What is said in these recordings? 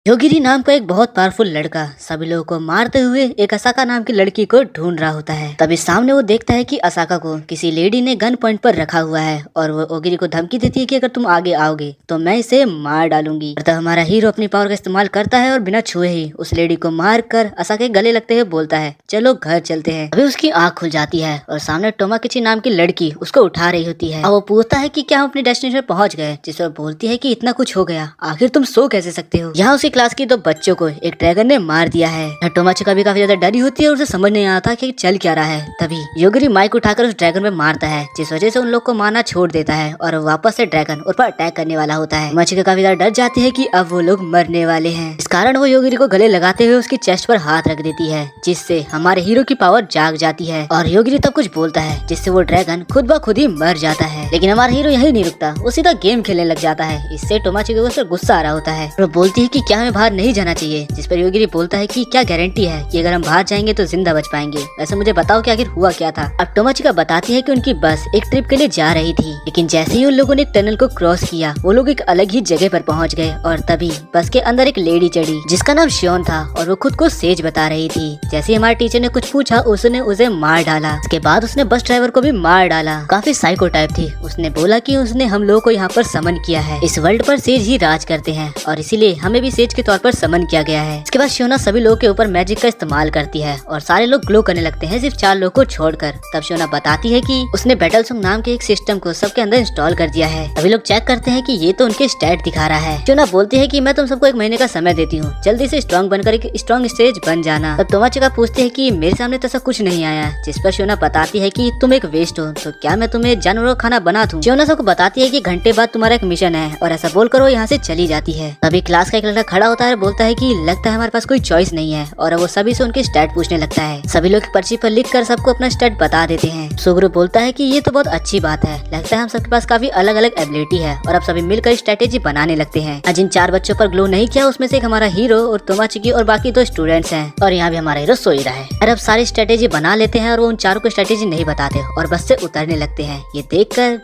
योगिरी नाम का एक बहुत पावरफुल लड़का सभी लोगों को मारते हुए एक असाका नाम की लड़की को ढूंढ रहा होता है। तभी सामने वो देखता है कि असाका को किसी लेडी ने गन पॉइंट पर रखा हुआ है और वो योगिरी को धमकी देती है कि अगर तुम आगे आओगे तो मैं इसे मार डालूंगी। तब हमारा हीरो अपनी पावर का इस्तेमाल करता है और बिना छुए ही उस लेडी को मार कर असाका के गले लगते हुए बोलता है चलो घर चलते हैं। अभी उसकी आँख खुल जाती है और सामने टोमाकिची नाम की लड़की उसको उठा रही होती है और वो पूछता है कि क्या हम अपने डेस्टिनेशन पहुंच गए, जिस पर बोलती है कि इतना कुछ हो गया, आखिर तुम सो कैसे सकते हो। यहाँ उसी क्लास की दो बच्चों को एक ड्रैगन ने मार दिया है। टोमाचिका भी काफी ज्यादा डरी होती है और उसे समझ नहीं आता कि चल क्या रहा है। तभी योगिरी माइक उठाकर उस ड्रैगन में मारता है, जिस वजह से उन लोग को मारना छोड़ देता है और वापस से ड्रैगन उन पर अटैक करने वाला होता है। टोमाचिका काफी ज्यादा डर जाती है कि अब वो लोग मरने वाले हैं। इस कारण वो योगिरी को गले लगाते हुए उसकी चेस्ट पर हाथ रख देती है, जिससे हमारे हीरो की पावर जाग जाती है और योगिरी तब कुछ बोलता है जिससे वो ड्रैगन खुद ब खुद ही मर जाता है। लेकिन हमारा हीरो यही नहीं रुकता, वो सीधा गेम खेलने लग जाता है। इससे टोमाचिका को उस पर गुस्सा आ रहा होता है। वो बोलती है कि क्या हमें बाहर नहीं जाना चाहिए, जिस पर योगिरी बोलता है कि क्या गारंटी है कि अगर हम बाहर जाएंगे तो जिंदा बच पाएंगे। वैसे मुझे बताओ कि आखिर हुआ क्या था। अब टोमाचिका बताती है कि उनकी बस एक ट्रिप के लिए जा रही थी, लेकिन जैसे ही उन लोगों ने टनल को क्रॉस किया वो लोग एक अलग ही जगह पर पहुंच गए और तभी बस के अंदर एक लेडी चढ़ी जिसका नाम शियोन था और वो खुद को सेज बता रही थी। जैसे हमारे टीचर ने कुछ पूछा उसने उसे मार डाला। इसके बाद उसने बस ड्राइवर को भी मार डाला। काफी साइको टाइप थी। उसने बोला कि उसने हम लोगों को यहाँ पर समन किया है, इस वर्ल्ड पर सेज ही राज करते हैं और इसीलिए हमें भी सेज के तौर पर समन किया गया है। इसके बाद शियोना सभी लोगों के ऊपर मैजिक का इस्तेमाल करती है और सारे लोग ग्लो करने लगते हैं सिर्फ 4 लोगों को छोड़कर। तब शियोना बताती है कि उसने बैटल सॉन्ग नाम के एक सिस्टम को सबके अंदर इंस्टॉल कर दिया है। सभी लोग चेक करते हैं कि ये तो उनके स्टैट दिखा रहा है। शियोना बोलती है कि मैं तुम सबको 1 महीने का समय देती हूँ, जल्दी से स्ट्रॉन्ग बनकर एक स्ट्रॉन्ग स्टेज बन जाना। तब टोमाचिका पूछती है कि मेरे सामने तो ऐसा कुछ नहीं आया, जिस पर शियोना बताती है कि तुम एक वेस्ट हो, तो क्या मैं तुम्हें जानवरों का खाना बना दूं। शियोना सबको बताती है कि घंटे बाद तुम्हारा एक मिशन है और ऐसा बोलकर वो यहाँ से चली जाती है। तभी क्लास का एक लड़का खड़ा होता है और बोलता है कि लगता है हमारे पास कोई चॉइस नहीं है और वो सभी से उनके स्टैट पूछने लगता है। सभी लोग पर्ची पर लिखकर सबको अपना स्टैट बता देते हैं। सुगुरु बोलता है कि ये तो बहुत अच्छी बात है, लगता है हम सबके पास काफी अलग अलग एबिलिटी है और अब सभी मिलकर स्ट्रेटेजी बनाने लगते हैं। जिन 4 बच्चों पर ग्लो नहीं किया उसमें से एक हमारा हीरो और टोमाचिकी और बाकी 2 स्टूडेंट्स हैं और यहाँ भी हमारा हीरो सो ही रहा है। और अब सारी स्ट्रेटेजी बना लेते हैं और वो उन 4 को स्ट्रेटेजी नहीं बताते और बस से उतरने लगते हैं। ये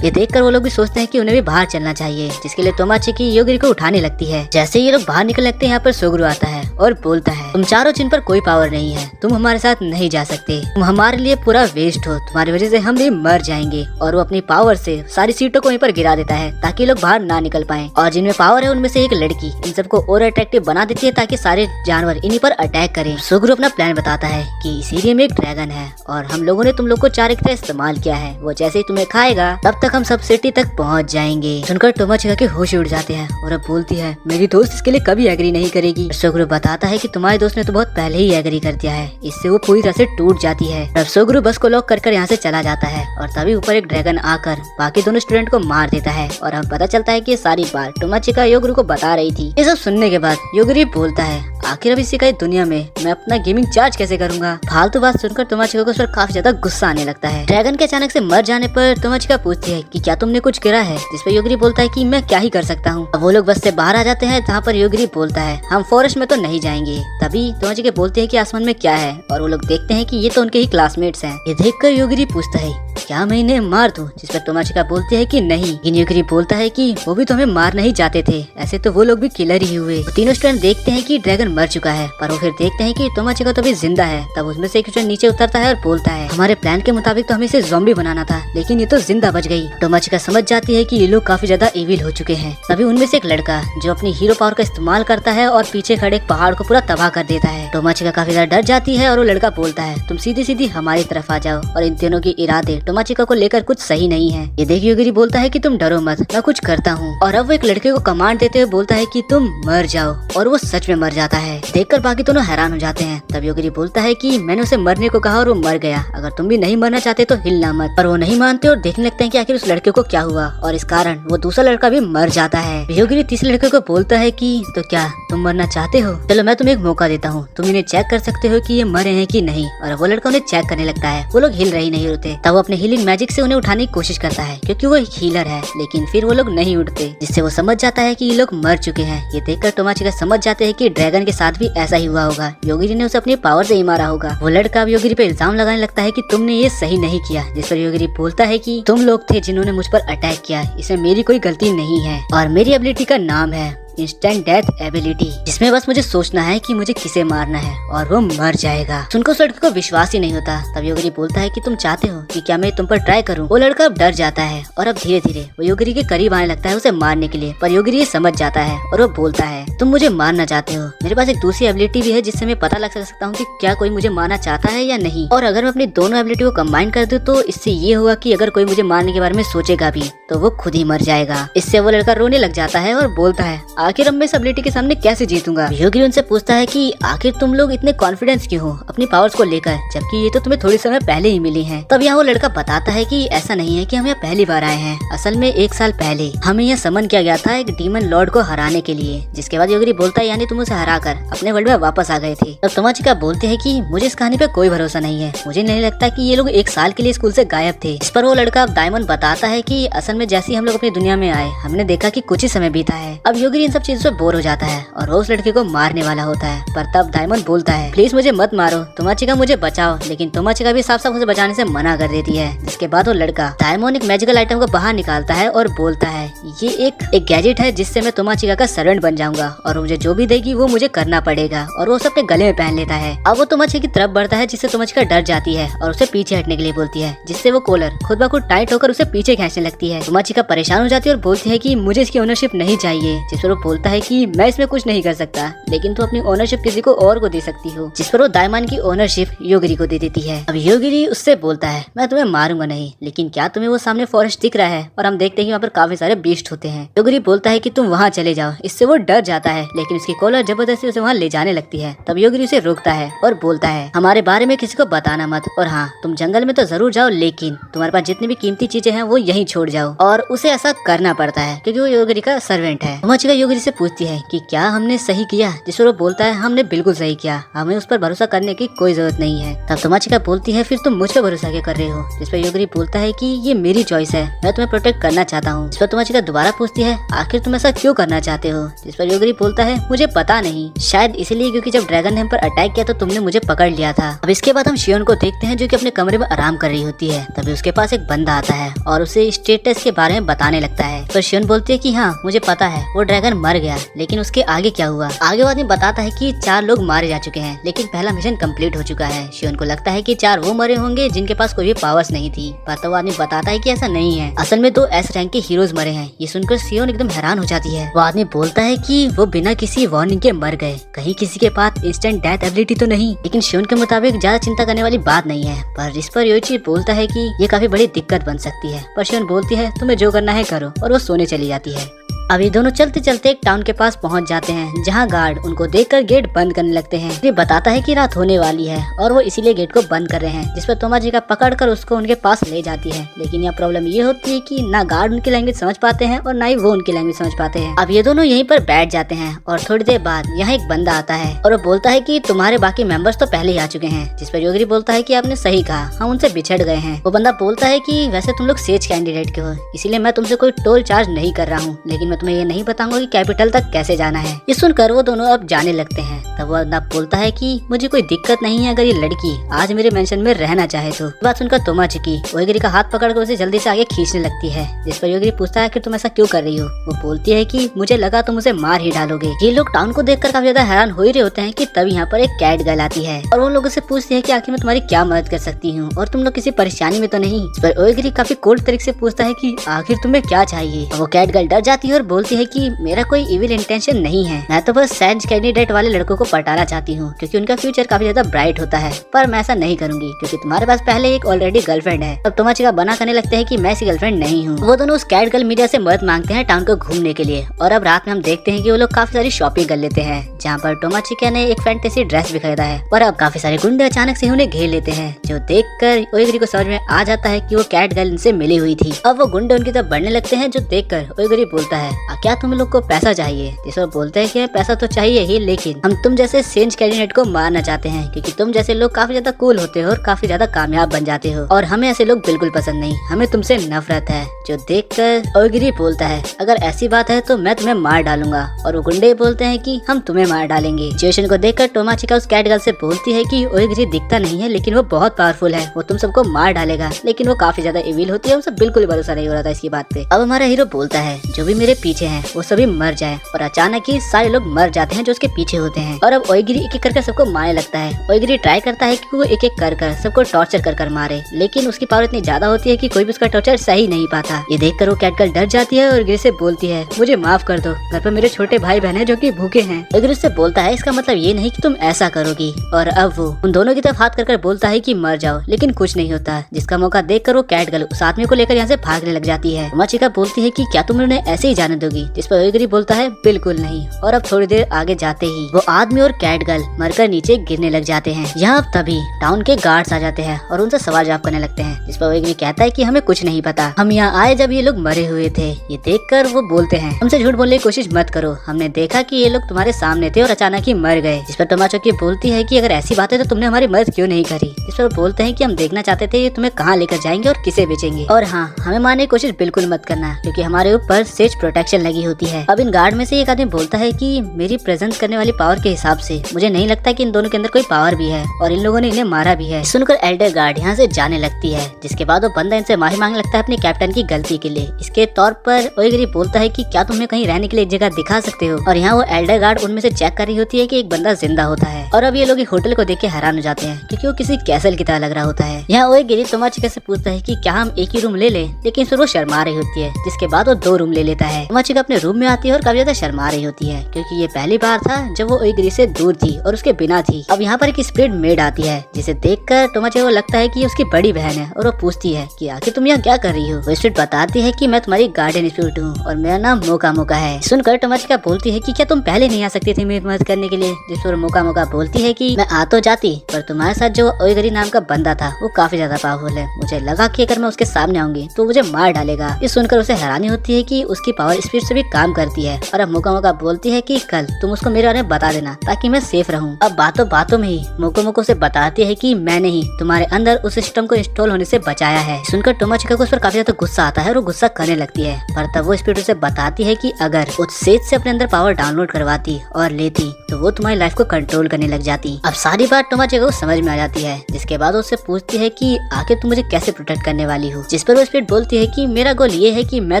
देखकर वो लोग भी सोचते हैं कि उन्हें भी बाहर चलना चाहिए, जिसके लिए टोमाचिकी योगिरी को उठाने लगती है। जैसे ये लोग बाहर निकल लगते हैं यहाँ पर सुगुरु आता है और बोलता है तुम चारों जिन पर कोई पावर नहीं है, तुम हमारे साथ नहीं जा सकते, तुम हमारे लिए पूरा वेस्ट हो, तुम्हारी वजह से हम भी मर जाएंगे। और वो अपनी पावर से सारी सीटों को वहीं पर गिरा देता है ताकि लोग बाहर ना निकल पाए। और जिनमें पावर है उनमें से एक लड़की इन सबको और अट्रैक्टिव बना देती है ताकि सारे जानवर इन्हीं पर अटैक करें। सुगुरु अपना प्लान बताता है कि इस एरिया में एक ड्रैगन है और हम लोगों ने तुम लोग को 4 की तरह इस्तेमाल किया है, वो जैसे ही तुम्हें खाएगा तब तक हम सब सिटी तक पहुँच जाएंगे। सुनकर टोमाचिका के होश उड़ जाते हैं और अब बोलती है मेरी दोस्त इसके लिए कभी एग्री नहीं करेगी। सुगुरु बताता है कि तुम्हारे दोस्त ने तो बहुत पहले ही एग्री कर दिया है। इससे वो पूरी तरह से टूट जाती है। तब सुगुरु बस को लॉक कर यहाँ से चला जाता है और तभी ऊपर एक ड्रैगन आकर बाकी दोनों स्टूडेंट को मार देता है और अब पता चलता है कि सारी बात टोमाचिका योगिरी को बता रही थी। ये सब सुनने के बाद योगिरी बोलता है आखिर अब इसी का दुनिया में मैं अपना गेमिंग चार्ज कैसे करूंगा। फालतू बात सुनकर टोमाचिका को उस पर काफी ज्यादा गुस्सा आने लगता है। ड्रैगन के अचानक से मर जाने पर टोमाचिका पूछती है कि क्या तुमने कुछ गिरा है, जिस पर योगिरी बोलता है कि मैं क्या ही कर सकता हूँ। वो लोग बस से बाहर आ जाते हैं जहाँ पर योगिरी बोलता है हम फॉरेस्ट में तो नहीं जाएंगे। तभी टोमाचिका बोलते हैं कि आसमान में क्या है और वो लोग देखते हैं कि ये तो उनके ही क्लासमेट्स हैं। ये देखकर योगिरी पूछता है क्या मैं इन्हें मार दूं, जिस पर टोमाचिका बोलती है कि नहीं। लेकिन योगिरी बोलता है कि वो भी तो हमें मारना ही चाहते थे, ऐसे तो वो लोग भी किलर ही हुए। तीनों स्टूडेंट देखते हैं कि ड्रैगन मर चुका है पर वो फिर देखते हैं कि टोमाचिका तो भी जिंदा है। तब उसमें से एक स्टूडेंट नीचे उतरता है और बोलता है हमारे प्लान के मुताबिक तो हमें इसे ज़ॉम्बी बनाना था, लेकिन ये तो जिंदा बच गई। टोमाचिका समझ जाती है कि ये लोग काफी ज्यादा इविल हो चुके हैं। तभी उनमें से एक लड़का जो अपनी हीरो पावर का इस्तेमाल करता है और पीछे खड़े एक पहाड़ को पूरा तबाह कर देता है। टोमाचिका काफी ज्यादा डर जाती है और वो लड़का बोलता है तुम सीधी सीधी हमारी तरफ आ जाओ। और इन तीनों के इरादे टोमाचिका को लेकर कुछ सही नहीं है। ये देख योगिरी बोलता है कि तुम डरो मत, मैं कुछ करता हूँ। और अब वो एक लड़के को कमांड देते हुए बोलता है कि तुम मर जाओ और वो सच में मर जाता है। देखकर बाकी दोनों हैरान हो जाते हैं। तब योगिरी बोलता है कि मैंने उसे मरने को कहा और वो मर गया, अगर तुम भी नहीं मरना चाहते तो हिलना मत। पर वो नहीं मानते और देखने लगते हैं कि आखिर उस लड़के को क्या हुआ और इस कारण वो दूसरा लड़का भी मर जाता है। योगिरी तीसरे लड़के को बोलता है कि तो क्या तुम मरना चाहते हो, चलो मैं तुम्हें एक मौका देता हूँ, तुम इन्हें चेक कर सकते हो कि ये मरे हैं कि नहीं। और वो लड़का उन्हें चेक करने लगता है। वो लोग हिल रहे नहीं होते। तब वो अपने हीलिंग मैजिक से उन्हें उठाने की कोशिश करता है क्योंकि वो एक हीलर है, लेकिन फिर वो लोग नहीं उठते, जिससे वो समझ जाता है कि ये लोग मर चुके हैं। ये देखकर टोमाचिका समझ जाते हैं कि ड्रैगन के साथ भी ऐसा ही हुआ होगा, योगिरी ने उसे अपनी पावर से ही मारा होगा। वो लड़का अब योगिरी पे इल्जाम लगाने लगता है कि तुमने ये सही नहीं किया, जिस पर योगिरी बोलता है कि तुम लोग थे जिन्होंने मुझ पर अटैक किया, इसमें मेरी कोई गलती नहीं है और मेरी एबिलिटी का नाम है इंस्टेंट डेथ एबिलिटी, जिसमें बस मुझे सोचना है कि मुझे किसे मारना है और वो मर जाएगा। सुनकर उस लड़के को विश्वास ही नहीं होता। तब योगिरी बोलता है कि तुम चाहते हो कि क्या मैं तुम पर ट्राई करूं? वो लड़का अब डर जाता है और अब धीरे धीरे वो योगिरी के करीब आने लगता है उसे मारने के लिए। पर योगिरी ये समझ जाता है और वो बोलता है तुम मुझे मारना चाहते हो, मेरे पास एक दूसरी एबिलिटी भी है जिससे मैं पता लग सकता हूँ कि क्या कोई मुझे मारना चाहता है या नहीं। और अगर मैं अपनी दोनों एबिलिटी को कंबाइन कर दूं तो इससे ये होगा कि अगर कोई मुझे मारने के बारे में सोचेगा भी तो वो खुद ही मर जाएगा। इससे वो लड़का रोने लग जाता है और बोलता है आखिर अब मैं इस एबिलिटी के सामने कैसे जीतूंगा। योगिरी उनसे पूछता है कि आखिर तुम लोग इतने कॉन्फिडेंस क्यों हो अपनी पावर्स को लेकर, जबकि ये तो तुम्हें थोड़ी समय पहले ही मिली है। तब यहाँ वो लड़का बताता है कि ऐसा नहीं है कि हम यहाँ पहली बार आए हैं, असल में 1 साल पहले हमें यहाँ समन किया गया था एक डीमन लॉर्ड को हराने के लिए। जिसके बाद योगिरी बोलता है यानी तुम उसे हरा कर अपने वर्ल्ड में वापस आ गए थे। तब तोमाचिका बोलते हैं कि मुझे इस कहानी पे कोई भरोसा नहीं है, मुझे नहीं लगता कि ये लोग 1 साल के लिए स्कूल से गायब थे। इस पर वो लड़का अब डायमंड बताता है कि असल में जैसे ही हम लोग अपनी दुनिया में आए हमने देखा कि कुछ ही समय बीता है। अब योगिरी इन सब चीजों से बोर हो जाता है और उस लड़के को मारने वाला होता है। पर तब डायमंड बोलता है प्लीज मुझे मत मारो, तोमाचिका मुझे बचाओ। लेकिन तोमाचिका भी साफ साफ उसे बचाने से मना कर देती है। जिसके बाद वो लड़का डायमंड एक मैजिकल आइटम को बाहर निकालता है और बोलता है ये एक गैजेट है जिससे मैं तोमाचिका का सर्वेंट बन जाऊंगा और मुझे जो भी देगी वो मुझे करना पड़ेगा। और वो अपने गले में पहन लेता है। अब वो तोमाचिका की तरफ बढ़ता है जिससे तोमाचिका डर जाती है और उसे पीछे हटने के लिए बोलती है, जिससे वो कॉलर खुद ब खुद टाइट होकर उसे पीछे खींचने लगती है। तोमाचिका परेशान हो जाती है और बोलती है कि मुझे इसकी ओनरशिप नहीं चाहिए। जिस पर वो बोलता है कि मैं इसमें कुछ नहीं कर सकता, लेकिन तू अपनी ओनरशिप किसी को और को दे सकती हो। जिस पर वो डायमंड की ओनरशिप योगिरी को दे देती है। अब योगिरी उससे बोलता है मैं तुम्हें मारूंगा नहीं, लेकिन क्या तुम्हें वो सामने फॉरेस्ट दिख रहा है? और हम देखते हैं कि वहाँ पर काफी सारे बीस्ट होते हैं। योगिरी बोलता है कि तुम वहाँ चले जाओ। इससे वो डर जाता है, लेकिन उसकी कॉलर जबरदस्ती उसे वहाँ ले जाने लगती है। तब योगिरी उसे रोकता है और बोलता है हमारे बारे में किसी को बताना मत, और हाँ तुम जंगल में तो जरूर जाओ, लेकिन तुम्हारे पास जितनी भी कीमती चीजें हैं वो यहीं छोड़ जाओ। और उसे ऐसा करना पड़ता है क्योंकि वो योगिरी का सर्वेंट है। तोमाचिका योगिरी से पूछती है कि क्या हमने सही किया? जिस पर वो बोलता है हमने बिल्कुल सही किया, हमें उस पर भरोसा करने की कोई जरूरत नहीं है। तब तोमाचिका बोलती है फिर तुम मुझ पर भरोसा क्यों कर रहे हो? जिस पर योगिरी बोलता है कि ये मेरी चॉइस है, मैं तुम्हें प्रोटेक्ट करना चाहता हूँ। इस पर तोमाचिका दोबारा पूछती है आखिर तुम ऐसा क्यों करना चाहते हो? जिस पर योगिरी बोलता है मुझे पता नहीं, शायद इसलिए क्योंकि जब ड्रैगन ने हम पर अटैक किया तो तुमने मुझे पकड़ लिया था। अब इसके बाद हम शियोन को देखते हैं जो कि अपने कमरे में आराम कर रही होती है। तभी उसके पास एक बंदा आता है और उसे स्टेटस के बारे में बताने लगता है। तो शियोन बोलती है कि हाँ मुझे पता है वो ड्रैगन मर गया, लेकिन उसके आगे क्या हुआ? आगे वो आदमी बताता है कि 4 लोग मारे जा चुके हैं, लेकिन पहला मिशन कंप्लीट हो चुका है। शियोन को लगता है कि 4 वो मरे होंगे जिनके पास कोई भी पावर्स नहीं थी, पर तो वो आदमी बताता है कि ऐसा नहीं है, असल में 2 S रैंक के हीरोज मरे हैं। ये सुनकर शियोन एकदम हैरान हो जाती है। वो आदमी बोलता है कि वो बिना किसी वार्निंग के मर गए, कहीं किसी के पास इंस्टेंट डेथ एबिलिटी तो नहीं। लेकिन शियोन के मुताबिक ज्यादा चिंता करने वाली बात नहीं है। पर इस पर योइची बोलता है कि ये काफी बड़ी दिक्कत बन सकती है। पर शियोन बोलती है तुम्हें जो करना है करो, और वो सोने चली जाती है। अब ये दोनों चलते चलते एक टाउन के पास पहुंच जाते हैं, जहां गार्ड उनको देखकर गेट बंद करने लगते हैं। ये बताता है कि रात होने वाली है और वो इसीलिए गेट को बंद कर रहे हैं। जिस पर तोमाचिका पकड़कर उसको उनके पास ले जाती है। लेकिन यहाँ प्रॉब्लम ये होती है कि ना गार्ड उनकी लैंग्वेज समझ पाते हैं और ना ही वो उनकी लैंग्वेज समझ पाते हैं। अब ये दोनों यहीं पर बैठ जाते हैं और थोड़ी देर बाद यहाँ एक बंदा आता है और वो बोलता है कि तुम्हारे बाकी मेंबर्स तो पहले ही आ चुके हैं। जिस पर योगिरी बोलता है कि आपने सही कहा, हम उनसे बिछड़ गए हैं। वो बंदा बोलता है कि वैसे तुम लोग सेज कैंडिडेट के हो, इसीलिए मैं तुमसे कोई टोल चार्ज नहीं कर रहा हूँ, लेकिन मैं तुम्हें ये नहीं बताऊंगा कि कैपिटल तक कैसे जाना है। ये सुनकर वो दोनों अब जाने लगते हैं। तब वो बंदा बोलता है कि मुझे कोई दिक्कत नहीं है अगर ये लड़की आज मेरे मेंशन में रहना चाहे तो। बात सुनकर तोमाचिकी योगिरी का हाथ पकड़कर उसे जल्दी से आगे खींचने लगती है। जिस पर योगिरी पूछता है कि तुम ऐसा क्यों कर रही हो? वो बोलती है कि मुझे लगा तुम उसे मार ही डालोगे। ये लोग टाउन को देखकर काफी ज्यादा हैरान हो ही रहे होते हैं कि तब यहाँ पर एक कैट गर्ल आती है और वो लोगों से पूछती है कि आखिर मैं तुम्हारी क्या मदद कर सकती हूँ और तुम लोग किसी परेशानी में तो नहीं। इस पर योगिरी काफी कोल्ड तरीके से पूछता है कि आखिर तुम्हें क्या चाहिए। वो कैट गर्ल डर जाती है और बोलती है कि मेरा कोई इविल इंटेंशन नहीं है, मैं तो बस सेज कैंडिडेट वाले लड़कों को पटाना चाहती हूँ क्योंकि उनका फ्यूचर काफी ज्यादा ब्राइट होता है। पर मैं ऐसा नहीं करूंगी क्योंकि तुम्हारे पास पहले एक ऑलरेडी गर्लफ्रेंड है। अब तोमाचिका बना करने लगते हैं कि मैं ऐसी गर्लफ्रेंड नहीं हूँ। वो दोनों उस कैट गर्ल मीडिया से मदद मांगते हैं टाउन को घूमने के लिए। और अब रात में हम देखते हैं कि वो लोग काफी सारी शॉपिंग कर लेते हैं, जहाँ पर तोमाचिका ने एक फैंटेसी ड्रेस भी खरीदा है। और अब काफी सारे गुंडे अचानक से उन्हें घेर लेते हैं, जो देखकर योगिरी को समझ में आ जाता है कि वो कैट गर्ल इनसे मिली हुई थी। अब वो गुंडे उनकी तरफ बढ़ने लगते हैं, जो देखकर योगिरी बोलता है क्या तुम लोग को पैसा चाहिए? जिसको बोलते हैं कि पैसा तो चाहिए ही, लेकिन हम तुम जैसे सेंज कैंडिडेट को मारना चाहते हैं क्योंकि तुम जैसे लोग काफी ज्यादा कूल होते हो और काफी ज्यादा कामयाब बन जाते हो, और हमें ऐसे लोग बिल्कुल पसंद नहीं, हमें तुमसे नफरत है। जो देखकर योगिरी बोलता है अगर ऐसी बात है तो मैं तुम्हें मार डालूंगा। और वो गुंडे बोलते हैं कि हम तुम्हें मार डालेंगे। सिचुएशन को देखकर टोमाचिका उस कैट गर्ल से बोलती है कि ओएगिरी दिखता नहीं है लेकिन वो बहुत पावरफुल है, वो तुम सबको मार डालेगा। लेकिन वो काफी ज्यादा इविल होती है, उसे बिल्कुल भरोसा नहीं हो रहा था इसकी बात पे। अब हमारा हीरो बोलता है जो भी मेरे पीछे हैं वो सभी मर जाए, और अचानक ही सारे लोग मर जाते हैं जो उसके पीछे होते हैं। और अब ओएगिरी एक एक करके सबको मारने लगता है। ओएगिरी ट्राई करता है कि वो एक एक कर सबको टॉर्चर कर मारे, लेकिन उसकी पावर इतनी ज्यादा होती है कि कोई भी उसका टॉर्चर सही नहीं पाता। ये देखकर वो कैट गर्ल डर जाती है और ओएगिरी से बोलती है मुझे माफ कर दो, घर पर मेरे छोटे भाई बहन है जो कि भूखे हैं। ओएगिरी उससे बोलता है इसका मतलब ये नहीं कि तुम ऐसा करोगी। और अब वो उन दोनों की तरफ हाथ कर बोलता है कि मर जाओ, लेकिन कुछ नहीं होता। जिसका मौका देखकर वो कैट गर्ल उस आदमी को लेकर यहाँ से भागने लग जाती है। टोमाचिका बोलती है कि क्या तुम उन्हें ऐसे ही जाने दोगी, जिस पर ओएगिरी बोलता है बिल्कुल नहीं। और अब थोड़ी देर आगे जाते ही वो आदमी और कैट गर्ल मरकर नीचे गिरने लग जाते हैं। यहाँ तभी टाउन के गार्ड्स आ जाते हैं और उनसे सवाल जवाब करने लगते हैं, जिस पर ओएगिरी कहता है कि हमें कुछ नहीं पता, हम यहाँ आए जब ये लोग मरे हुए थे। ये देखकर वो बोलते हैं हमसे झूठ बोलने की कोशिश मत करो, हमने देखा कि ये लोग तुम्हारे सामने थे और अचानक ही मर गए। जिस पर टोमाचिका बोलती है कि अगर ऐसी बात है तो तुमने हमारी मदद क्यों नहीं करी। इस पर बोलते हैं कि हम देखना चाहते थे ये तुम्हें कहाँ लेकर जाएंगे और किसे बेचेंगे, और हाँ हमें मारने की कोशिश बिल्कुल मत करना क्योंकि हमारे ऊपर सेज प्रोटेक्शन लगी होती है। अब इन गार्ड में से एक आदमी बोलता है कि मेरी प्रेजेंस करने वाली पावर के हिसाब से मुझे नहीं लगता कि इन दोनों के अंदर कोई पावर भी है और इन लोगों ने इन्हें मारा भी है। सुनकर एल्डर गार्ड यहाँ से जाने लगती है, जिसके बाद वो बंदा इनसे माफी मांगने लगता है अपने कैप्टन की गलती के लिए। इसके तौर पर ओएगिरी बोलता है कि क्या तुम्हें कहीं रहने के लिए एक जगह दिखा सकते हो, और यहाँ वो एल्डर गार्ड उनमें से चेक कर रही होती है कि एक बंदा जिंदा होता है। और अब ये लोग होटल को देख के हैरान हो जाते हैं क्योंकि वो किसी कैसल की तरह लग रहा होता है। यहाँ ओएगिरी टोमाचिका से पूछता है कि क्या हम एक ही रूम ले लें, लेकिन फिर वो शर्मा रही होती है। जिसके बाद वो 2 रूम ले लेता है। टोमाचिका अपने रूम में आती है और काफी ज्यादा शर्मा रही होती है क्योंकि ये पहली बार था जब वो ओएगिरी से दूर थी और उसके बिना थी। अब यहाँ पर एक स्प्लिट मेड आती है जिसे देखकर टोमाचिका को लगता है कि ये उसकी बड़ी बहन है, और वो पूछती है कि आखिर तुम यहाँ क्या कर रही हो। वो स्प्लिट बताती है कि मैं तुम्हारी गार्डन स्पिरिट हूँ और मेरा नाम मोका मोका है। सुनकर टोमाचिका बोलती है कि क्या तुम पहले नहीं आ सकती थी मेरी मदद करने के लिए। जिस पर मोका मोका बोलती है कि मैं आ तो जाती, पर तुम्हारे साथ जो ओएगिरी नाम का बंदा था वो काफी ज्यादा पावरफुल है, मुझे लगा कि अगर मैं उसके सामने आऊंगी तो मुझे मार डालेगा। ये सुनकर उसे हैरानी होती है कि उसकी पावर स्पीड से भी काम करती है। और अब मोका मोका बोलती है कि कल तुम उसको मेरे बारे में बता देना ताकि मैं सेफ रहूं। अब बातों बातों में ही मोको मोको से बताती है कि मैंने ही तुम्हारे अंदर उस सिस्टम को इंस्टॉल होने से बचाया है। सुनकर टोमाचिका को उस पर काफी ज्यादा गुस्सा आता है और वो गुस्सा करने लगती है, पर तब वो स्पीड से बताती है कि अगर उस सेज से अपने अंदर पावर डाउनलोड करवाती और लेती तो वो तुम्हारी लाइफ को कंट्रोल करने लग जाती। अब सारी बात टोमाचिका को समझ में आ जाती है, जिसके बाद उससे पूछती है कि आखिर तुम मुझे कैसे प्रोटेक्ट करने वाली हो। जिस पर वो स्पीड बोलती है कि मेरा गोल ये है कि मैं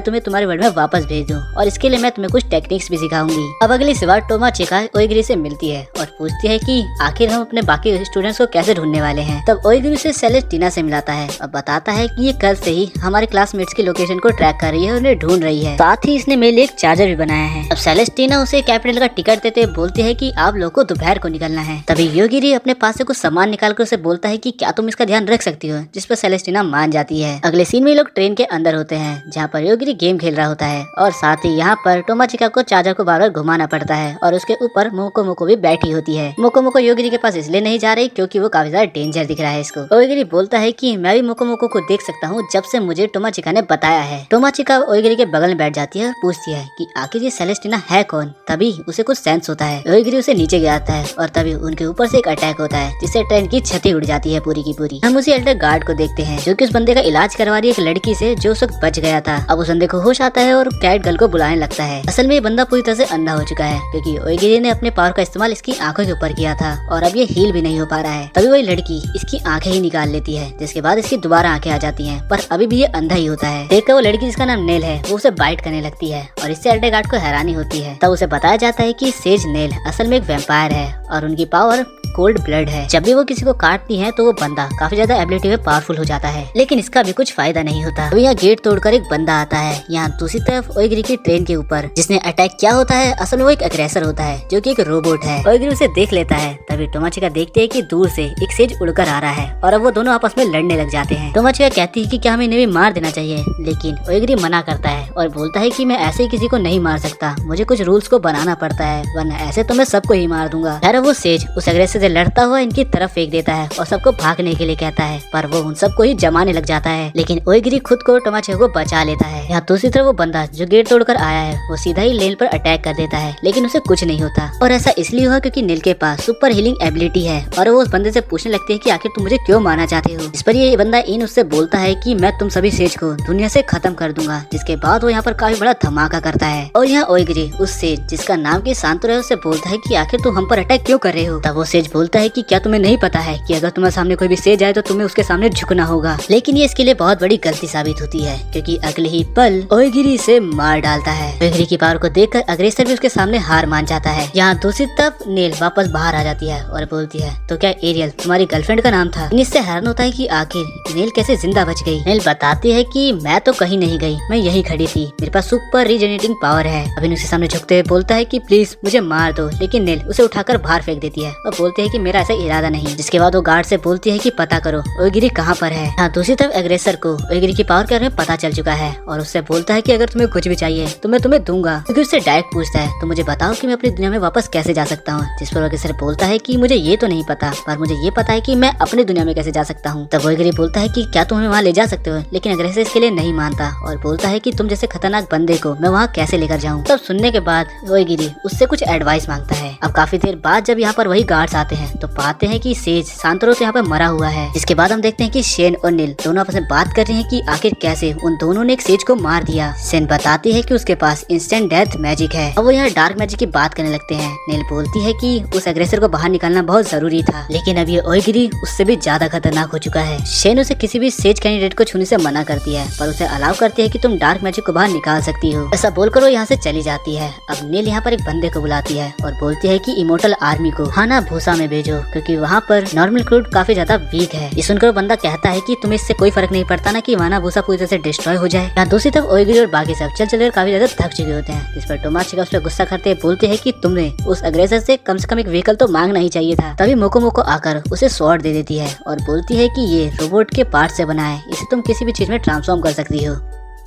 तुम्हें तुम्हारे वर्ल्ड में वापस भेज दूं और इसके लिए मैं तुम्हें कुछ टेक्निक्स भी सिखाऊंगी। अब अगली सवार टोमाचिका ओएगिरी से मिलती है और पूछती है कि आखिर हम अपने बाकी स्टूडेंट्स को कैसे ढूंढने वाले हैं। तब ओएगिरी से सेलेस्टीना से मिलाता है और बताता है कि ये कल से ही हमारे क्लासमेट्स की लोकेशन को ट्रैक कर रही है और उन्हें ढूंढ रही है। साथ ही इसने मेरे लिए एक चार्जर भी बनाया है। अब सेलेस्टीना उसे कैपिटल का टिकट देते बोलती है कि आप लोगों को दोपहर को निकलना है। तभी ओएगिरी अपने पास से कुछ सामान निकालकर उसे बोलता है कि क्या तुम इसका ध्यान रख सकती हो, जिस पर सेलेस्टीना मान जाती है। अगले सीन में लोग ट्रेन के अंदर होते हैं जहाँ पर ओएगिरी गेम खेल रहा होता है और साथ ही यहाँ पर टोमाचिका को चार्जर को बार बार घुमाना पड़ता है और उसके ऊपर मोको मोको भी बैठी होती है। मोको मोको ओएगिरी के पास इसलिए नहीं जा रही क्योंकि वो काफी ज्यादा डेंजर दिख रहा है इसको। ओएगिरी बोलता है कि मैं भी मोको मोको को देख सकता हूँ जब से मुझे टोमाचिका ने बताया है। टोमाचिका ओएगिरी के बगल में बैठ जाती है और पूछती है कि आखिर ये सेलेस्टीना है कौन। तभी उसे कुछ सेंस होता है। ओएगिरी उसे नीचे गिराता है और तभी उनके ऊपर से एक अटैक होता है जिससे ट्रेन की छत उड़ जाती है पूरी की पूरी। हम उसी एल्डर गार्ड को देखते हैं जो कि उस बंदे का इलाज करवा रही है एक लड़की से जो उस वक्त बच गया था। अब उस बंदे को होश आता है और कैट गर्ल को बुलाने लगता है। असल में ये बंदा पूरी तरह से अंधा हो चुका है क्योंकि ओएगिरी ने अपने पावर का इस्तेमाल इसकी आंखों के ऊपर किया था और अब ये हील भी नहीं हो पा रहा है। तभी वही लड़की इसकी आंखें ही निकाल लेती है, जिसके बाद इसकी दोबारा आंखें आ जाती हैं, पर अभी भी ये अंधा ही होता है। देखकर वो लड़की जिसका नाम नेल है वो उसे बाइट करने लगती है और इससे एल्डर गार्ड को हैरानी होती है। तब उसे बताया जाता है कि सेज नेल असल में एक वैम्पायर है और उनकी पावर कोल्ड ब्लड है। जब भी वो किसी को काटती है तो वो बंदा काफी ज्यादा एबिलिटी में पावरफुल हो जाता है, लेकिन इसका भी कुछ फायदा नहीं होता। तो यहाँ गेट तोड़कर एक बंदा आता है यहाँ दूसरी तरफ ओएगिरी की ट्रेन के ऊपर, जिसने अटैक किया होता है असल में वो एक अग्रेसर होता है जो कि एक रोबोट है। ओएगिरी उसे देख लेता है। तभी टोमाचिका देखती है कि दूर से एक सेज उड़कर आ रहा है और अब वो दोनों आपस में लड़ने लग जाते हैं। टोमाचिका कहती है कि क्या हमें इन्हें भी मार देना चाहिए, लेकिन ओएगिरी मना करता है और बोलता है कि मैं ऐसे ही किसी को नहीं मार सकता, मुझे कुछ रूल्स को बनाना पड़ता है वरना ऐसे तो मैं सबको ही मार दूंगा। फिर वो सेज उस अग्रेसर से लड़ता हुआ इनकी तरफ फेंक देता है और सबको भागने के लिए कहता है, पर वो उन सबको ही जमाने लग जाता है। लेकिन ओएगिरी खुद को टोमाचिका को बचा लेता है। यहाँ दूसरी तरफ वो बंदा जो गेट तोड़कर आया है वो सीधा ही नेल पर अटैक कर देता है, लेकिन उसे कुछ नहीं होता और ऐसा इसलिए हुआ क्योंकि नेल के पास सुपर हीलिंग हीलिंग एबिलिटी है और वो उस बंदे से पूछने लगती है कि आखिर तुम मुझे क्यों मारना चाहते हो। इस पर ये बंदा इन उससे बोलता है कि मैं तुम सभी सेज को दुनिया से खत्म कर दूंगा। जिसके बाद वो यहाँ पर काफी बड़ा धमाका करता है और यहाँ ओइगिरी उस सेज जिसका नाम की सांतुर है उससे बोलता है कि आखिर तुम हम पर अटैक क्यों कर रहे हो। तब वो सेज बोलता है कि क्या तुम्हें नहीं पता है कि अगर तुम्हारे सामने कोई भी सेज आए तो तुम्हें उसके सामने झुकना होगा। लेकिन ये इसके लिए बहुत बड़ी गलती साबित होती है क्योंकि अगले ही पल ओइगिरी से मार डालता है। ओइगिरी की पावर को देखकर अग्रेसर भी उसके सामने हार मान जाता है। यहाँ दूसरी तरफ नेल वापस बाहर आ जाती है और बोलती है तो क्या एरियल तुम्हारी गर्लफ्रेंड का नाम था। इससे हैरान होता है कि आखिर नेल कैसे जिंदा बच गई। नेल बताती है कि मैं तो कहीं नहीं गई, मैं यही खड़ी थी, मेरे पास सुपर रीजनरेटिंग पावर है। अभी उसके सामने झुकते हुए बोलता है कि प्लीज मुझे मार दो, लेकिन नेल उसे उठाकर बाहर फेंक देती है और बोलती है कि मेरा ऐसा इरादा नहीं। जिसके बाद वो गार्ड से बोलती है कि पता करो ओइगिरी कहाँ पर है। हाँ दूसरी तरफ एग्रेसर को ओइगिरी की पावर के बारे में पता चल चुका है और उससे बोलता है कि अगर तुम्हें कुछ भी चाहिए तो मैं तुम्हें दूंगा। क्योंकि उससे डायरेक्ट पूछता है तो मुझे बताओ कि मैं अपनी दुनिया में वापस कैसे जा सकता हूँ। जिस पर एग्रेसर बोलता है कि मुझे ये तो नहीं पता, पर मुझे ये पता है कि मैं अपनी दुनिया में कैसे जा सकता हूँ। तब ओइगिरी बोलता है कि क्या तुम हमें वहाँ ले जा सकते हो, लेकिन एग्रेसर इसके लिए नहीं मानता और बोलता है कि तुम जैसे खतरनाक बंदे को मैं वहाँ कैसे लेकर जाऊँ। तब सुनने के बाद ओइगिरी उससे कुछ एडवाइस मांगता है। अब काफी देर बाद जब यहाँ पर वही गार्ड्स आते हैं तो पाते हैं कि सेज सांतरो तो यहाँ पर मरा हुआ है। जिसके बाद हम देखते हैं कि शेन और नील दोनों आपस में बात कर रहे हैं कि आखिर कैसे उन दोनों ने एक सेज को मार दिया। शेन बताती है कि उसके पास इंस्टेंट डेथ मैजिक है। अब वो यहाँ डार्क मैजिक की बात करने लगते हैं। नील बोलती है कि उस एग्रेसर को बाहर निकालना बहुत जरूरी था, लेकिन अब ये ओइगिरी उससे भी ज्यादा खतरनाक हो चुका है। शेन उसे किसी भी सेज कैंडिडेट को छूने से मना करती है, पर उसे अलाउ करती है कि तुम डार्क मैजिक को बाहर निकाल सकती हो। ऐसा बोलकर वो यहाँ से चली जाती है। अब नील यहाँ पर एक बंदे को बुलाती है और बोलती है कि इमोर्टल आर्मी को हाना भूसा में भेजो क्योंकि वहाँ पर नॉर्मल क्रूड काफी ज्यादा वीक है। ये सुनकर बंदा कहता है कि तुम्हें इससे कोई फर्क नहीं पड़ता ना कि वाना भूसा पूरी तरह से डिस्ट्रॉय हो जाए। यहाँ दूसरी तरफ ओइगिरी और बाकी सब चल काफी ज्यादा थक चुके होते हैं। जिस पर टोमाचिका उस पर गुस्सा करते बोलते हैं कि तुमने उस अग्रेसर से कम से कम एक व्हीकल तो मांगना ही चाहिए था। तभी मोको मोको आकर उसे स्वॉर्ड दे देती है और बोलती है कि ये रोबोट के पार्ट से बना है, इसे तुम किसी भी चीज में ट्रांसफॉर्म कर सकती हो।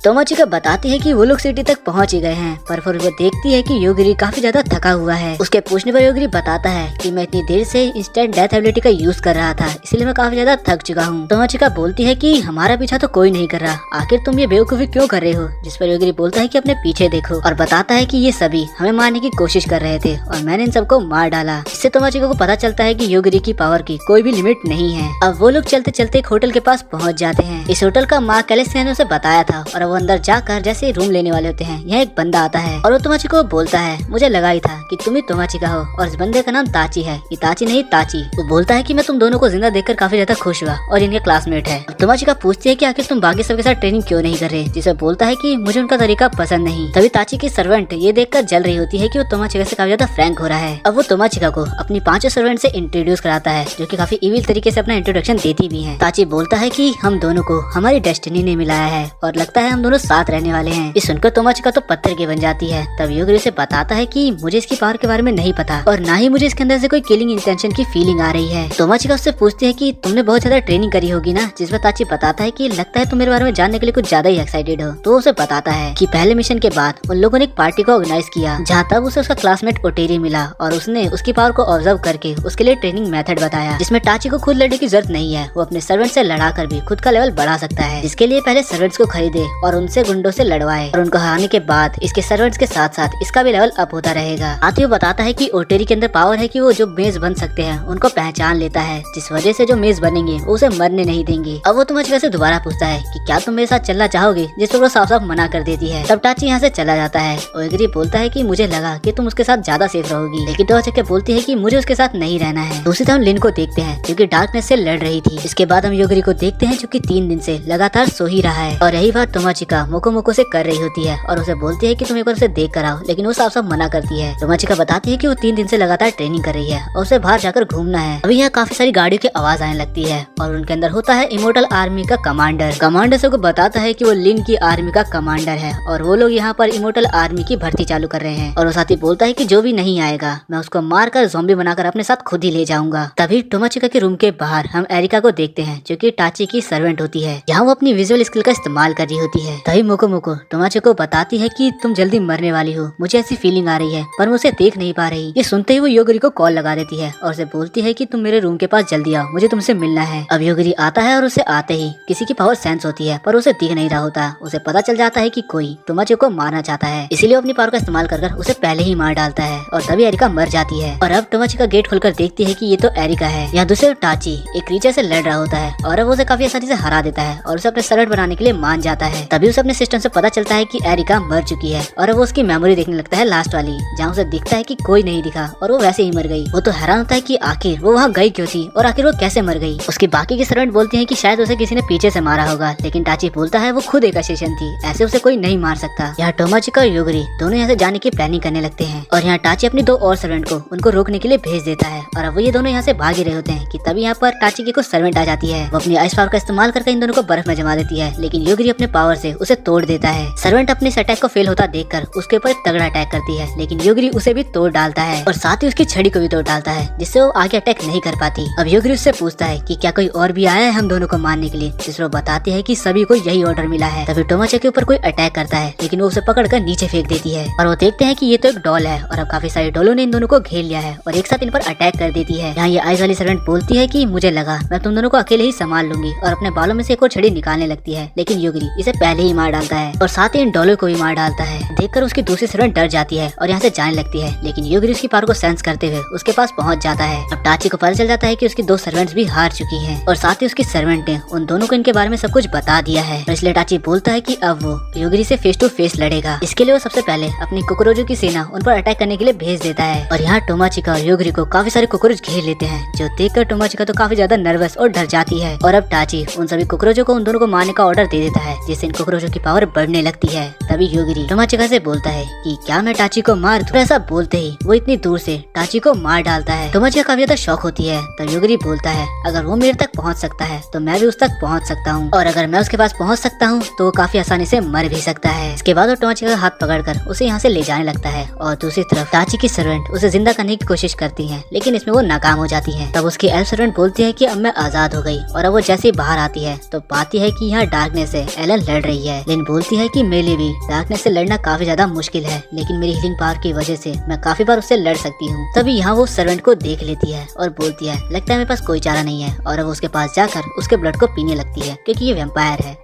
टोमाचिका बताती है कि वो लोग सिटी तक पहुंच ही गए हैं, पर फिर वो देखती है कि योगिरी काफी ज्यादा थका हुआ है। उसके पूछने पर योगिरी बताता है कि मैं इतनी देर से इंस्टेंट डेथ एबिलिटी का यूज कर रहा था, इसलिए मैं काफी ज्यादा थक चुका हूँ। टोमाचिका बोलती है कि हमारा पीछा तो कोई नहीं कर रहा, आखिर तुम ये बेवकूफी क्यों कर रहे हो। जिस पर योगिरी बोलता है कि अपने पीछे देखो और बताता है कि ये सभी हमें मारने की कोशिश कर रहे थे और मैंने इन सबको मार डाला। इससे टोमाचिका को पता चलता है कि योगिरी की पावर की कोई भी लिमिट नहीं है। अब वो लोग चलते चलते एक होटल के पास पहुँच जाते हैं। इस होटल का माँ कैलिस्टिया ने उसे बताया था और वो अंदर जाकर से रूम लेने वाले होते हैं। यहाँ एक बंदा आता है और वो टोमाचिका को बोलता है मुझे लगा ही था कि तुम ही टोमाचिका हो और इस बंदे का नाम ताची है। इताची नहीं ताची। वो बोलता है कि मैं तुम दोनों को जिंदा देखकर काफी ज्यादा खुश हुआ और इनके क्लासमेट है। टोमाचिका पूछती है कि आखिर तुम बाकी सबके साथ ट्रेनिंग क्यों नहीं कर रहे, जिसे बोलता है कि मुझे उनका तरीका पसंद नहीं। तभी ताची की सर्वेंट ये देखकर जल रही होती है कि वो टोमाचिका से काफी ज्यादा फ्रैंक हो रहा है। अब वो टोमाचिका को अपनी 5 सर्वेंट से इंट्रोड्यूस कराता है जो कि काफी इविल तरीके से अपना इंट्रोडक्शन देती भी है। ताची बोलता है कि हम दोनों को हमारी डेस्टिनी ने मिलाया है और लगता है हम दोनों साथ रहने वाले हैं। इस सुनकर टोमाचिका तो पत्थर की बन जाती है। तब योगिरी उसे बताता है कि मुझे इसकी पावर के बारे में नहीं पता और ना ही मुझे इसके अंदर से कोई किलिंग इंटेंशन की फीलिंग आ रही है। टोमाचिका उससे पूछती है कि तुमने बहुत ज्यादा ट्रेनिंग करी होगी ना, जिस पर ताची बताता है कि लगता है तुम मेरे बारे में जानने के लिए कुछ ज्यादा ही एक्साइटेड हो। तो उसे बताता है कि पहले मिशन के बाद उन लोगों ने एक पार्टी को ऑर्गेनाइज किया जहाँ तब उसे उसका क्लासमेट ओटेरी मिला और उसने उसकी पावर को ऑब्जर्व करके उसके लिए ट्रेनिंग मेथड बताया जिसमें ताची को खुद लड़ने की जरूरत नहीं है, वो अपने सर्वेंट से लड़ा कर भी खुद का लेवल बढ़ा सकता है। इसके लिए पहले सर्वेंट्स को खरीदे और उनसे गुंडों से लड़वाए और उनको हराने के बाद इसके सर्वेंट्स के साथ साथ इसका भी लेवल अप होता रहेगा। साथ ही वो बताता है कि ओटेरी के अंदर पावर है कि वो जो मेज बन सकते हैं उनको पहचान लेता है, जिस वजह से जो मेज बनेंगे वो उसे मरने नहीं देंगे। अब वो टोमाचिका से दोबारा पूछता है कि क्या तुम मेरे साथ चलना चाहोगे, जिस पर वो साफ साफ मना कर देती है। तब टाची यहाँ से चला जाता है। ओइगिरी बोलता है कि मुझे लगा कि तुम उसके साथ ज्यादा सेफ रहोगी, लेकिन टोमाचिका बोलती है कि मुझे उसके साथ नहीं रहना है। दूसरी तरफ लिन को देखते हैं जो कि डार्कनेस से लड़ रही थी। इसके बाद हम योगिरी को देखते हैं जो कि 3 दिन से लगातार सो ही रहा है और यही बात टोमाचिका मोको मोको से कर रही होती है और उसे बोलती है कि तुम एक बार उसे देख कर आओ, लेकिन वो साफ साफ मना करती है। टोमाचिका बताती है कि वो 3 दिन से लगातार ट्रेनिंग कर रही है और उसे बाहर जाकर घूमना है। अभी यहाँ काफी सारी गाड़ियों की आवाज आने लगती है और उनके अंदर होता है इमोर्टल आर्मी का कमांडर। कमांडर सबको बताता है कि वो लिन की आर्मी का कमांडर है और वो लोग यहाँ पर इमोर्टल आर्मी की भर्ती चालू कर रहे हैं और वो साथ ही बोलता है कि जो भी नहीं आएगा मैं उसको मारकर ज़ॉम्बी बनाकर अपने साथ खुद ही ले जाऊंगा। तभी टोमाचिका के रूम के बाहर हम एरिका को देखते हैं जो कि टाची की सर्वेंट होती है। यहाँ वो अपनी विजुअल स्किल का इस्तेमाल कर रही होती है। तभी मोको मोको टोमाची को बताती है कि तुम जल्दी मरने वाली हो, मुझे ऐसी फीलिंग आ रही है पर मैं उसे देख नहीं पा रही। ये सुनते ही वो योगरी को कॉल लगा देती है और उसे बोलती है कि तुम मेरे रूम के पास जल्दी आओ, मुझे तुमसे मिलना है। अब योगरी आता है और उसे आते ही किसी की पावर सेंस होती है पर उसे दिख नहीं रहा होता। उसे पता चल जाता है कि कोई टोमाची को मारना चाहता है, इसीलिए अपनी पावर का इस्तेमाल कर उसे पहले ही मार डालता है और तभी एरिका मर जाती है। और अब टोमाची का गेट खोलकर देखती है कि ये तो एरिका है। यहाँ दूसरे टाची एक क्रीचर से लड़ रहा होता है और अब उसे काफी आसानी से हरा देता है और उसे अपने सर्वेंट बनाने के लिए मान जाता है। तभी उसे अपने सिस्टम से पता चलता है कि एरिका मर चुकी है और अब वो उसकी मेमोरी देखने लगता है लास्ट वाली, जहाँ उसे दिखता है कि कोई नहीं दिखा और वो वैसे ही मर गई। वो तो हैरान होता है कि आखिर वो वहाँ गई क्यों थी और आखिर वो कैसे मर गई। उसकी बाकी के सर्वेंट बोलती हैं कि शायद उसे किसी ने पीछे से मारा होगा, लेकिन टाची बोलता है वो खुद एक असिस्टेंट थी, ऐसे उसे कोई नहीं मार सकता। यहाँ टोमाची और योगरी दोनों यहाँ से जाने की प्लानिंग करने लगते हैं और यहाँ टाची अपनी 2 और सर्वेंट को उनको रोकने के लिए भेज देता है और अब वो ये दोनों यहाँ से भाग ही रहे होते हैं कि तभी यहाँ पर टाची की कुछ सर्वेंट आ जाती है। वो अपनी आइस पावर का इस्तेमाल करके इन दोनों को बर्फ में जमा देती है, लेकिन योगरी अपने पावर से उसे तोड़ देता है। सर्वेंट अपने इस अटैक को फेल होता देखकर उसके ऊपर एक तगड़ा अटैक करती है, लेकिन योगरी उसे भी तोड़ डालता है और साथ ही उसकी छड़ी को भी तोड़ डालता है, जिससे वो आगे अटैक नहीं कर पाती। अब योगरी उससे पूछता है कि क्या कोई और भी आया है हम दोनों को मारने के लिए, जिसमें बताती है कि सभी को यही ऑर्डर मिला है। तभी टोमाची के ऊपर कोई अटैक करता है, लेकिन वो उसे पकड़कर नीचे फेंक देती है और वो देखते हैं कि ये तो एक डॉल है और अब काफी सारे डॉलों ने इन दोनों को घेर लिया है और एक साथ इन पर अटैक कर देती है। यहाँ ये आइस वाली सर्वेंट बोलती है कि मुझे लगा मैं तुम दोनों को अकेले ही संभाल लूंगी और अपने बालों में से एक और छड़ी निकालने लगती है, लेकिन योगरी इसे पहले ही मार डालता है और साथ ही इन डॉलों को भी मार डालता है। देखकर उसकी दूसरी सर्वेंट डर जाती है और यहाँ से जाने लगती है, लेकिन योगरी उसकी पावर को सेंस करते हुए उसके पास पहुँच जाता है। अब टाची को पता चल जाता है कि उसकी 2 सर्वेंट्स भी हार चुकी है और साथ ही उसकी सर्वेंट ने उन दोनों को इनके बारे में सब कुछ बता दिया है। इसलिए टाची बोलता है कि अब वो योगरी से फेस टू फेस लड़ेगा। इसके लिए वो सबसे पहले अपनी कुकरोजों की सेना उन पर अटैक करने के लिए भेज देता है और यहाँ टोमाचिका और योगरी को काफी सारे कुकरोच घेर लेते हैं, जो देखकर टोमाचिका तो काफी ज्यादा नर्वस और डर जाती है। और अब टाची उन सभी कुकरोचों को उन दोनों को मारने का ऑर्डर दे देता है, जिससे इन कुकरोचों की पावर बढ़ने लगती है। तभी योगरी टोमाचिका से बोलता है कि क्या मैं टाची को मार दूं? ऐसा बोलते ही वो इतनी दूर से टाची को मार डालता है। टोमाचिका काफी ज्यादा शॉक होती है। तब योगरी बोलता है अगर वो मेरे तक पहुँच सकता है तो मैं भी उस तक पहुँच सकता हूँ, और अगर मैं उसके पास पहुँच सकता हूँ तो वो काफी आसानी से मर भी सकता है। इसके बाद वो टोमाचिका का हाथ पकड़कर उसे यहाँ से ले जाने लगता है और दूसरी तरफ टाची की सर्वेंट उसे जिंदा करने की कोशिश करती है, लेकिन इसमें वो नाकाम हो जाती है। तब उसकी एल्फ सर्वेंट बोलती है कि अब मैं आजाद हो गई और अब वो जैसे ही बाहर आती है तो पाती है कि यहाँ डार्कनेस से एलन लड़ रही है। लेकिन बोलती है कि मेरे लिए भी डार्कनेस से लड़ना काफी ज्यादा मुश्किल है, लेकिन मेरी हीलिंग पावर की वजह से मैं काफी बार उससे लड़ सकती हूँ। तभी यहाँ वो सर्वेंट को देख लेती है और बोलती है लगता है मेरे पास कोई चारा नहीं है, और अब उसके पास जाकर उसके ब्लड को पीने लगती है क्योंकि ये वैम्पायर है।